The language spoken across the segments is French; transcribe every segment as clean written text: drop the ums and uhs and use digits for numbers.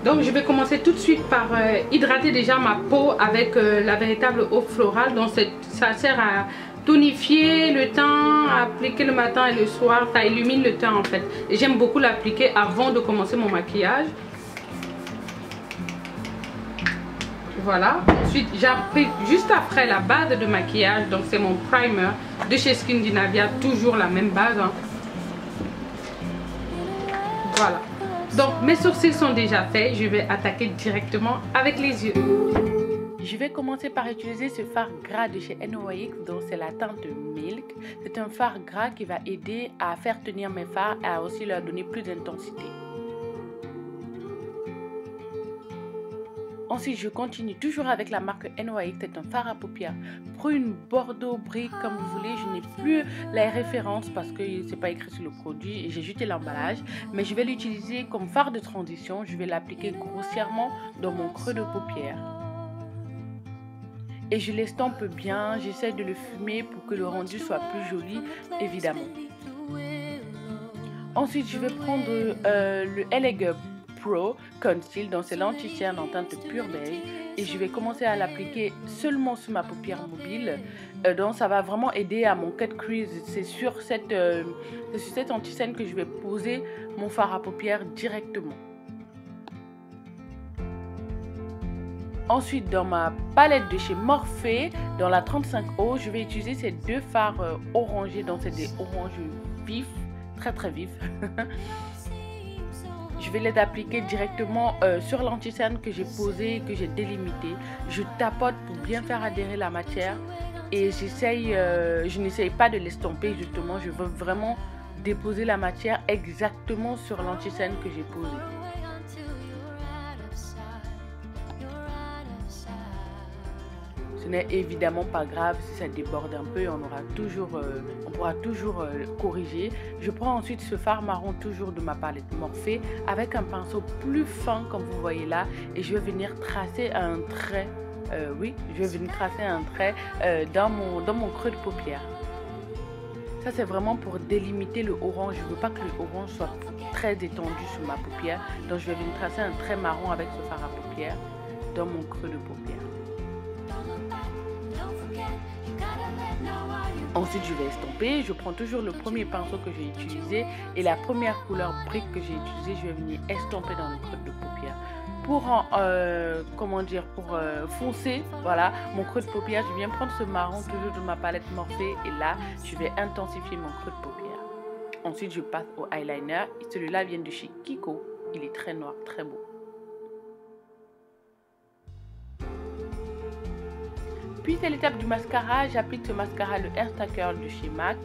Donc je vais commencer tout de suite par hydrater déjà ma peau avec la véritable eau florale. Donc ça sert à tonifier le teint, à appliquer le matin et le soir. Ça illumine le teint en fait. Et j'aime beaucoup l'appliquer avant de commencer mon maquillage. Voilà. Ensuite j'applique juste après la base de maquillage. Donc c'est mon primer de chez Skindinavia. Toujours la même base. Hein. Voilà. Donc mes sourcils sont déjà faits, je vais attaquer directement avec les yeux. Je vais commencer par utiliser ce fard gras de chez NYX, donc c'est la teinte Milk. C'est un fard gras qui va aider à faire tenir mes fards et à aussi leur donner plus d'intensité. Ensuite, je continue toujours avec la marque NYX, c'est un fard à paupières brune, bordeaux, brique, comme vous voulez. Je n'ai plus les références parce que c'est pas écrit sur le produit et j'ai jeté l'emballage. Mais je vais l'utiliser comme fard de transition. Je vais l'appliquer grossièrement dans mon creux de paupière. Et je l'estompe bien, j'essaie de le fumer pour que le rendu soit plus joli, évidemment. Ensuite, je vais prendre le LA Girl Pro Conceal, donc c'est l'anti-cerne en teinte pure beige, et je vais commencer à l'appliquer seulement sur ma paupière mobile. Donc ça va vraiment aider à mon cut crease. C'est sur cette anti-cerne que je vais poser mon fard à paupières directement. Ensuite, dans ma palette de chez Morphe, dans la 35O, je vais utiliser ces deux fards orangés, donc c'est des oranges vifs, très vifs. Je vais les appliquer directement sur l'anti-cerne que j'ai posé, que j'ai délimité. Je tapote pour bien faire adhérer la matière et je n'essaye pas de l'estomper justement. Je veux vraiment déposer la matière exactement sur l'anti-cerne que j'ai posé. Ce n'est évidemment pas grave si ça déborde un peu, on pourra toujours corriger. Je prends ensuite ce fard marron toujours de ma palette Morphe avec un pinceau plus fin comme vous voyez là et je vais venir tracer un trait, dans mon creux de paupière. Ça c'est vraiment pour délimiter le orange, je ne veux pas que le orange soit très étendu sur ma paupière, donc je vais venir tracer un trait marron avec ce fard à paupières dans mon creux de paupière. Ensuite je vais estomper, je prends toujours le premier pinceau que j'ai utilisé et la première couleur brique que j'ai utilisée, je vais venir estomper dans le creux de paupière. Pour foncer, voilà, mon creux de paupière, je viens prendre ce marron toujours de ma palette Morphe et là, je vais intensifier mon creux de paupière. Ensuite, je passe au eyeliner et celui-là vient de chez Kiko, il est très noir, très beau. Puis c'est l'étape du mascara, j'applique ce mascara, le Instacurl de chez MAC.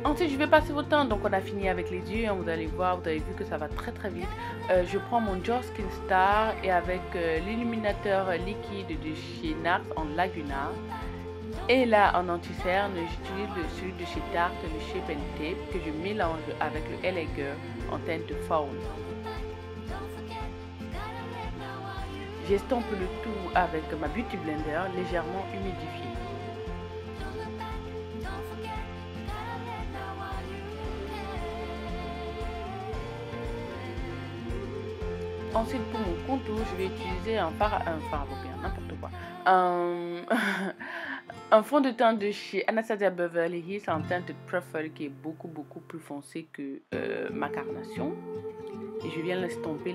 Ensuite je vais passer au teint, donc on a fini avec les yeux, hein, vous allez voir, vous avez vu que ça va très vite. Je prends mon George Skin Star et avec l'illuminateur liquide de chez NARS en Laguna. Et là en anti-cerne, j'utilise celui de chez Tarte, le Shape and Tape, que je mélange avec le LA Girl en teinte faune. J'estompe le tout avec ma Beauty Blender légèrement humidifié. Ensuite pour mon contour, je vais utiliser un fard à paupières, n'importe quoi. Un fond de teint de chez Anastasia Beverly Hills en teinte Truffle qui est beaucoup plus foncé que ma carnation. Et je viens l'estomper.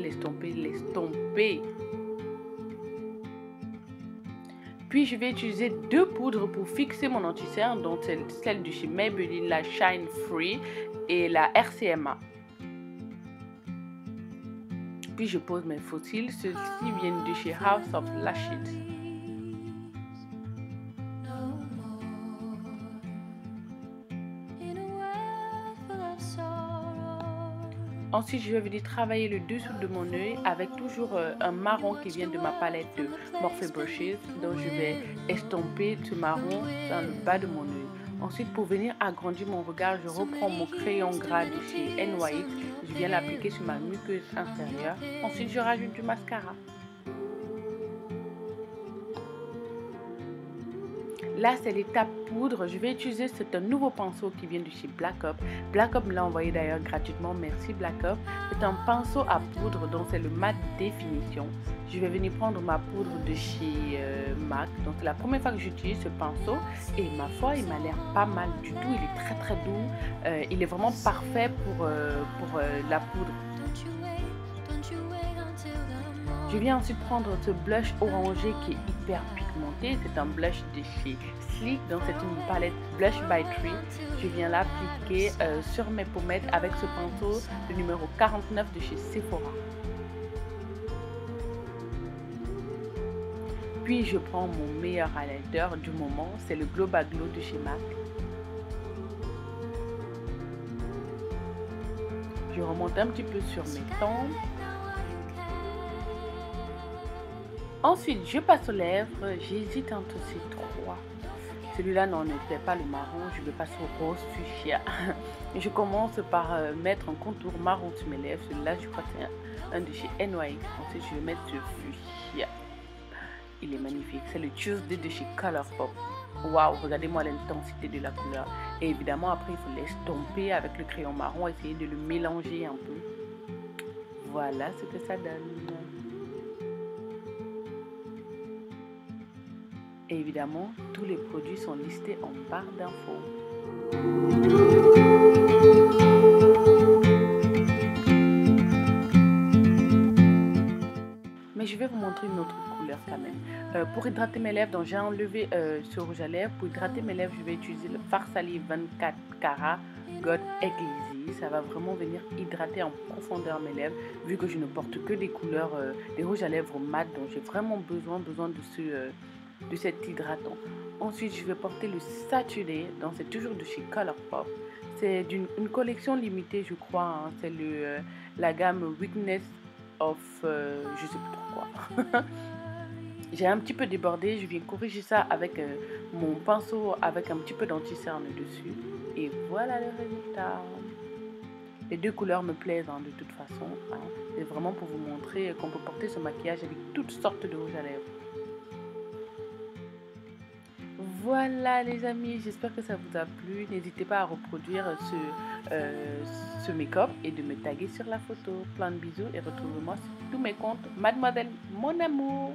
Puis je vais utiliser deux poudres pour fixer mon anti-cerne, donc c'est celle de chez Maybelline, la Shine Free et la RCMA. Puis je pose mes faux cils, ceux-ci viennent de chez House of Lashes. Ensuite, je vais venir travailler le dessous de mon œil avec toujours un marron qui vient de ma palette de Morphe Brushes. Donc, je vais estomper ce marron dans le bas de mon œil. Ensuite, pour venir agrandir mon regard, je reprends mon crayon gras de chez NYX. Je viens l'appliquer sur ma muqueuse inférieure. Ensuite, je rajoute du mascara. Là, c'est l'étape poudre. Je vais utiliser, c'est un nouveau pinceau qui vient de chez Black Up. Black Up me l'a envoyé d'ailleurs gratuitement. Merci Black Up. C'est un pinceau à poudre, donc c'est le mat définition. Je vais venir prendre ma poudre de chez MAC. Donc c'est la première fois que j'utilise ce pinceau. Et ma foi, il m'a l'air pas mal du tout. Il est très très doux. Il est vraiment parfait pour la poudre. Je viens ensuite prendre ce blush orangé qui est hyper pigmenté. C'est un blush de chez Sleek, donc c'est une palette Blush by Tree. Je viens l'appliquer sur mes pommettes avec ce pinceau, le numéro 49 de chez Sephora. Puis je prends mon meilleur highlighter du moment, c'est le Global Glow de chez MAC. Je remonte un petit peu sur mes tempes. Ensuite, je passe aux lèvres. J'hésite entre ces trois. Celui-là n'en était pas le marron. Je vais passer au rose fuchsia. Je commence par mettre un contour marron sur mes lèvres. Celui-là, je crois que c'est un de chez NYX. Ensuite, je vais mettre ce fuchsia. Il est magnifique. C'est le Tuesday de chez Colourpop. Waouh, regardez-moi l'intensité de la couleur. Et évidemment, après, il faut l'estomper avec le crayon marron. Essayer de le mélanger un peu. Voilà ce que ça donne. Et évidemment, tous les produits sont listés en barre d'infos. Mais je vais vous montrer une autre couleur quand même. Pour hydrater mes lèvres, donc j'ai enlevé ce rouge à lèvres. Pour hydrater mes lèvres, je vais utiliser le Farsali 24 carats God Egg. Ça va vraiment venir hydrater en profondeur mes lèvres, vu que je ne porte que des couleurs, des rouges à lèvres mat. Donc j'ai vraiment besoin de cet hydratant. Ensuite, je vais porter le Saturday, donc c'est toujours de chez Colourpop. C'est une collection limitée, je crois. Hein. C'est la gamme Weakness of je sais plus trop quoi. J'ai un petit peu débordé, je viens corriger ça avec mon pinceau avec un petit peu d'anti-cerne dessus. Et voilà le résultat. Les deux couleurs me plaisent hein, de toute façon. Hein. C'est vraiment pour vous montrer qu'on peut porter ce maquillage avec toutes sortes de rouge à lèvres. Voilà les amis, j'espère que ça vous a plu. N'hésitez pas à reproduire ce make-up et de me taguer sur la photo. Plein de bisous et retrouvez-moi sur tous mes comptes. Mademoiselle Mon Amour.